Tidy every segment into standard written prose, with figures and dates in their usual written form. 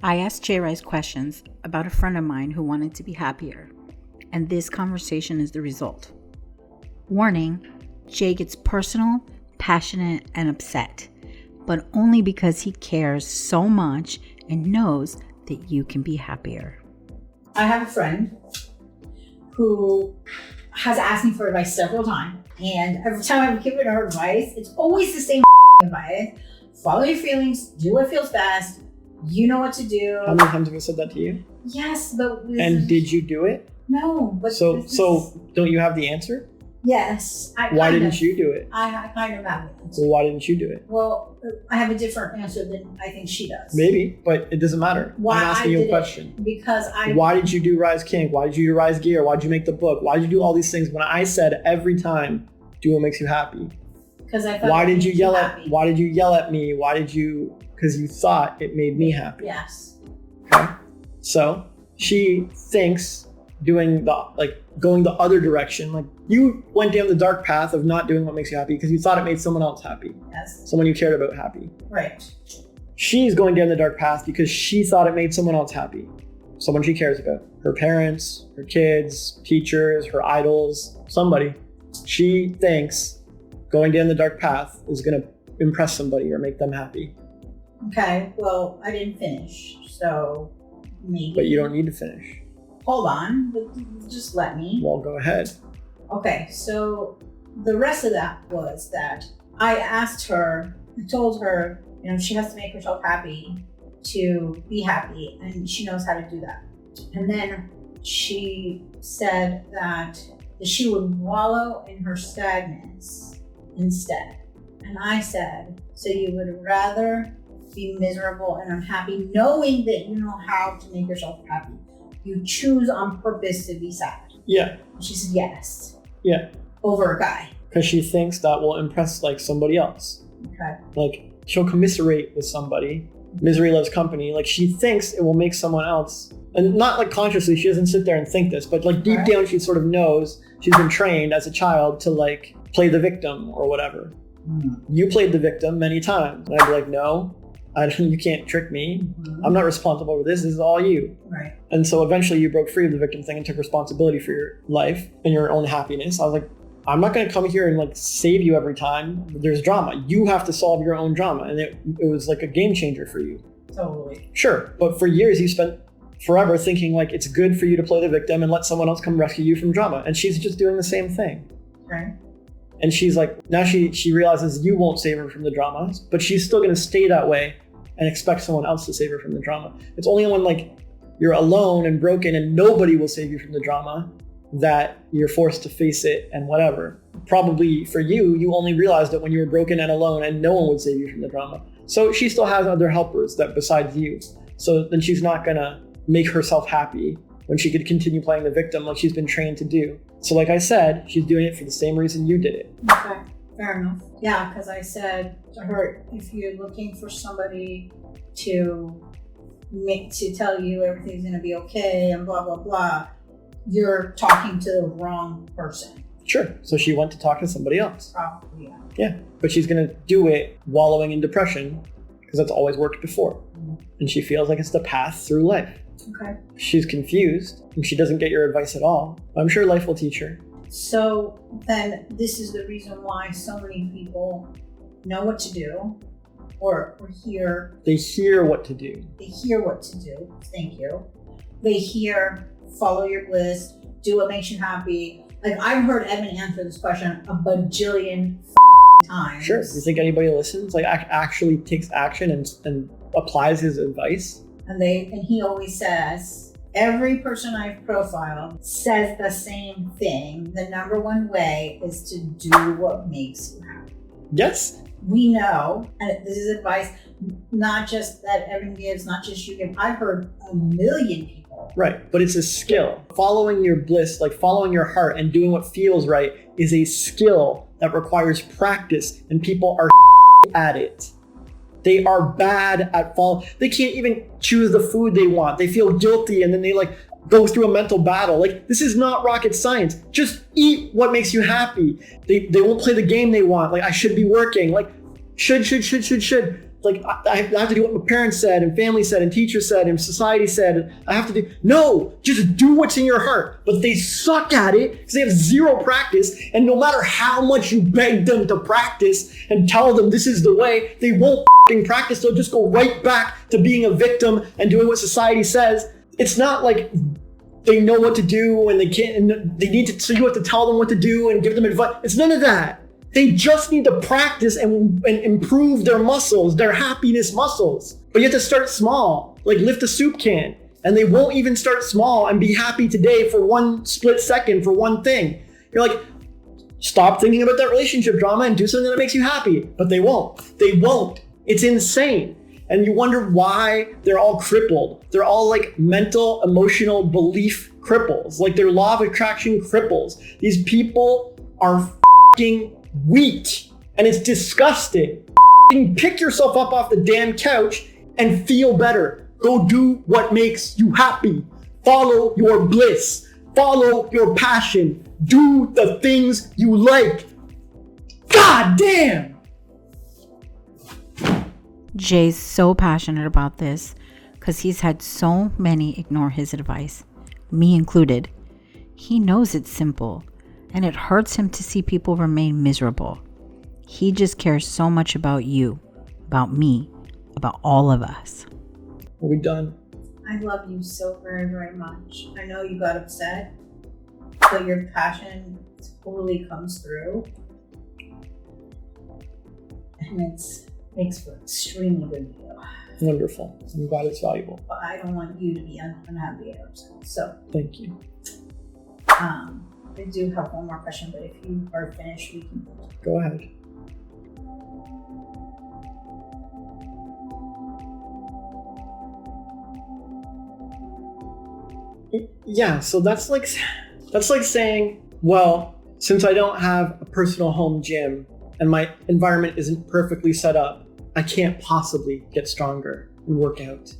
I asked J-Ryze questions about a friend of mine who wanted to be happier, and this conversation is the result. Warning, Jay gets personal, passionate, and upset, but only because he cares so much and knows that you can be happier. I have a friend who has asked me for advice several times, and every time I've given her advice, it's always the same advice. Follow your feelings, do what feels best, you know what to do. How many times have I said that to you? Yes, but... And did you do it? No, but... So don't you have the answer? Yes. Why didn't you do it? I kind of have the answer. Well, why didn't you do it? Well, I have a different answer than I think she does. Maybe, but it doesn't matter. Why I'm asking you a question. Because Why did you do Rise King? Why did you do Rise Gear? Why did you make the book? Why did you do all these things when I said every time, do what makes you happy? Because I thought. Why did you yell at me? Because you thought it made me happy. Yes. Okay. So she thinks going the other direction, like you went down the dark path of not doing what makes you happy because you thought it made someone else happy. Yes. Someone you cared about happy. Right. She's going down the dark path because she thought it made someone else happy. Someone she cares about. Her parents, her kids, teachers, her idols, somebody. She thinks going down the dark path is going to impress somebody or make them happy. Okay, well, I didn't finish, so maybe. But you don't need to finish. Hold on, but just let me. Well, go ahead. Okay, so the rest of that was that I told her, she has to make herself happy to be happy, and she knows how to do that. And then she said that she would wallow in her sadness instead. And I said, so you would rather be miserable and unhappy knowing that you know how to make yourself happy. You choose on purpose to be sad. Yeah. She said yes. Yeah. Over a guy. Because she thinks that will impress somebody else. Okay. She'll commiserate with somebody. Misery loves company. She thinks it will make someone else. And not consciously, she doesn't sit there and think this, but deep down she sort of knows. She's been trained as a child to play the victim or whatever. You played the victim many times. And I'd be like, no, you can't trick me. I'm not responsible for this. This is all you. Right. And so eventually you broke free of the victim thing and took responsibility for your life and your own happiness. I was like, I'm not going to come here and save you every time there's drama. You have to solve your own drama. And it was a game changer for you. Totally. Sure. But for years you spent forever thinking it's good for you to play the victim and let someone else come rescue you from drama. And she's just doing the same thing. Okay. And she's now she realizes you won't save her from the drama, but she's still going to stay that way and expect someone else to save her from the drama. It's only when you're alone and broken and nobody will save you from the drama that you're forced to face it and whatever. Probably for you only realized it when you were broken and alone and no one would save you from the drama. So she still has other helpers besides you. So then she's not going to make herself happy when she could continue playing the victim like she's been trained to do. So like I said, she's doing it for the same reason you did it. Okay, fair enough. Yeah, because I said to her, if you're looking for somebody to tell you everything's going to be okay and blah, blah, blah, you're talking to the wrong person. Sure. So she went to talk to somebody else. Probably, yeah. Yeah, but she's going to do it wallowing in depression because that's always worked before. Mm-hmm. And she feels like it's the path through life. Okay. She's confused and she doesn't get your advice at all. I'm sure life will teach her. So then this is the reason why so many people know what to do or hear. They hear what to do. They hear what to do. Thank you. They hear follow your bliss, do what makes you happy. I've heard Evan answer this question a bajillion times. Sure. You think anybody listens? Actually takes action and applies his advice? And he always says, every person I've profiled says the same thing. The number one way is to do what makes you happy. Yes. We know, and this is advice, not just that Evan gives, not just you give. I've heard a million people. Right, but it's a skill. Following your bliss, following your heart and doing what feels right is a skill that requires practice, and people are at it. They are bad at They can't even choose the food they want. They feel guilty and then they go through a mental battle. This is not rocket science. Just eat what makes you happy. They won't play the game they want. I should be working. Should. like I have to do what my parents said and family said and teachers said and society said. I have to do, no, just do what's in your heart. But they suck at it because they have zero practice. And no matter how much you beg them to practice and tell them this is the way, they won't practice. They'll just go right back to being a victim and doing what society says. It's not like they know what to do and they can't, and they need to, so you have to tell them what to do and give them advice. It's none of that. They just need to practice and improve their muscles, their happiness muscles. But you have to start small, like lift a soup can. And they won't even start small and be happy today for one split second for one thing. You're like, stop thinking about that relationship drama and do something that makes you happy. But they won't. They won't. It's insane. And you wonder why they're all crippled. They're all like mental, emotional belief cripples, like their law of attraction cripples. These people are f***ing weak, and it's disgusting. Pick yourself up off the damn couch and feel better. Go do what makes you happy. Follow your bliss. Follow your passion. Do the things you like. God damn! Jay's so passionate about this because he's had so many ignore his advice, me included. He knows it's simple, and it hurts him to see people remain miserable. He just cares so much about you, about me, about all of us. Are we done? I love you so very, very much. I know you got upset, but your passion totally comes through. And it makes for extremely good video. Wonderful. I'm glad it's valuable. But I don't want you to be unhappy or upset. So thank you. I do have one more question, but if you are finished, we can go ahead. Yeah, so that's like saying, well, since I don't have a personal home gym and my environment isn't perfectly set up, I can't possibly get stronger and work out.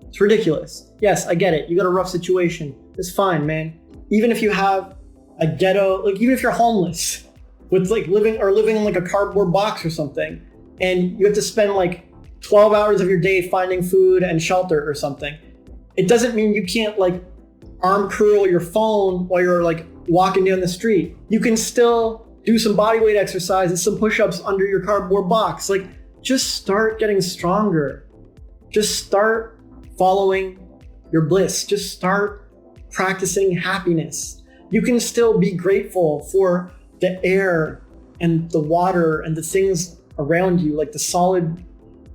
It's ridiculous. Yes, I get it. You got a rough situation. It's fine, man. Even if you have a ghetto, like even if you're homeless with like living in like a cardboard box or something, and you have to spend like 12 hours of your day finding food and shelter or something, it doesn't mean you can't like arm curl your phone while you're like walking down the street. You can still do some bodyweight exercises, some push-ups under your cardboard box. Like, just start getting stronger. Just start following your bliss. Just start practicing happiness. You can still be grateful for the air and the water and the things around you, like the solid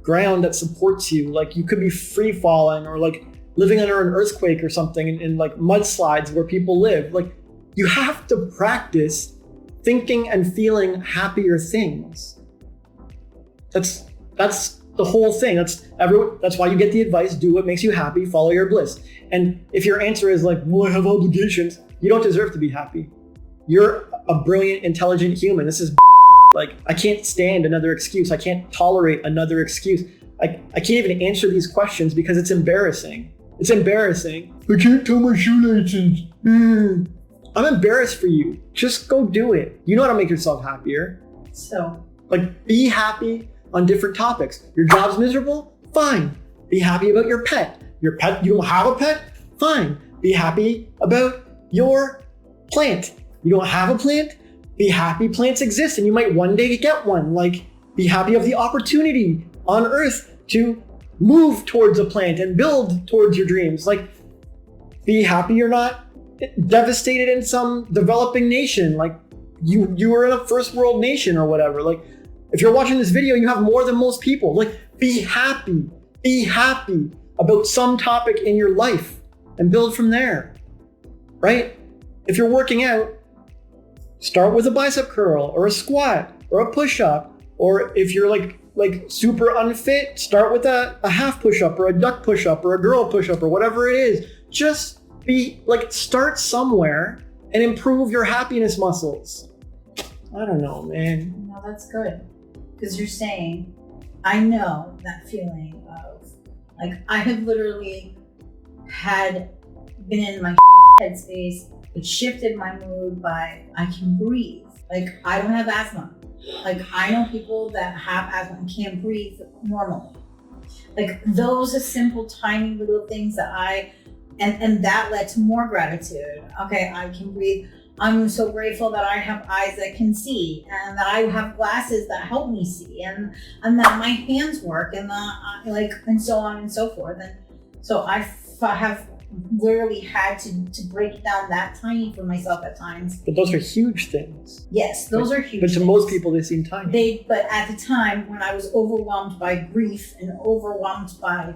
ground that supports you. Like you could be free falling or like living under an earthquake or something in like mudslides where people live. Like you have to practice thinking and feeling happier things. That's the whole thing. That's why you get the advice, do what makes you happy, follow your bliss. And if your answer is like, well, I have obligations, you don't deserve to be happy. You're a brilliant, intelligent human. This is like, I can't stand another excuse. I can't tolerate another excuse. I can't even answer these questions because it's embarrassing. It's embarrassing. I can't tie my shoelaces. I'm embarrassed for you. Just go do it. You know how to make yourself happier. So, like, be happy on different topics. Your job's miserable? Fine. Be happy about your pet. Your pet, you don't have a pet? Fine. Be happy about your plant. You don't have a plant? Be happy plants exist and you might one day get one. Like, be happy of the opportunity on Earth to move towards a plant and build towards your dreams. Like, be happy you're not devastated in some developing nation. Like, you were in a first world nation or whatever. Like, if you're watching this video, you have more than most people. Like, be happy. Be happy about some topic in your life and build from there, right? If you're working out, start with a bicep curl or a squat or a push-up. Or if you're like super unfit, start with a half push-up or a duck push-up or a girl push-up or whatever it is. Just be like, start somewhere and improve your happiness muscles. I don't know, man. No, that's good. Because you're saying, I know that feeling of, like, I have literally been in my headspace. It shifted my mood by, I can breathe. Like, I don't have asthma. Like, I know people that have asthma and can't breathe normally. Like, those are simple, tiny little things that and that led to more gratitude. Okay, I can breathe. I'm so grateful that I have eyes that can see, and that I have glasses that help me see, and that my hands work, and and so on and so forth. And so I have literally had to break it down that tiny for myself at times. But those are huge things. Yes, those are huge. But to things. most people, they seem tiny. But at the time when I was overwhelmed by grief and overwhelmed by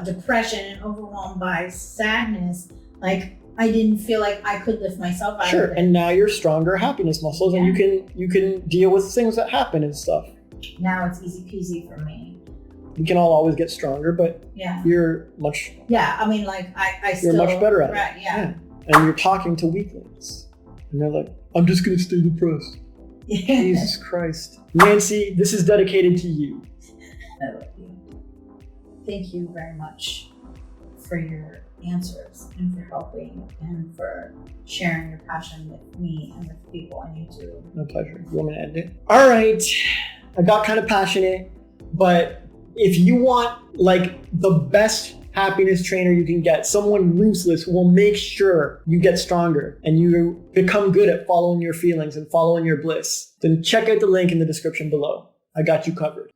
depression and overwhelmed by sadness, like, I didn't feel like I could lift myself out Sure, of it. and now you're stronger happiness muscles, and you can deal with things that happen and stuff. Now it's easy peasy for me. We can all always get stronger, but you're much. Yeah, I mean, like I still. You're much better at it. Right, yeah. And you're talking to weaklings, and they're like, "I'm just gonna stay depressed." Jesus Christ, Nancy, this is dedicated to you. I love you. Thank you very much for your answers and for helping and for sharing your passion with me and with people on YouTube. My pleasure. You want me to end it? All right. I got kind of passionate, but if you want like the best happiness trainer you can get, someone ruthless who will make sure you get stronger and you become good at following your feelings and following your bliss, then check out the link in the description below. I got you covered.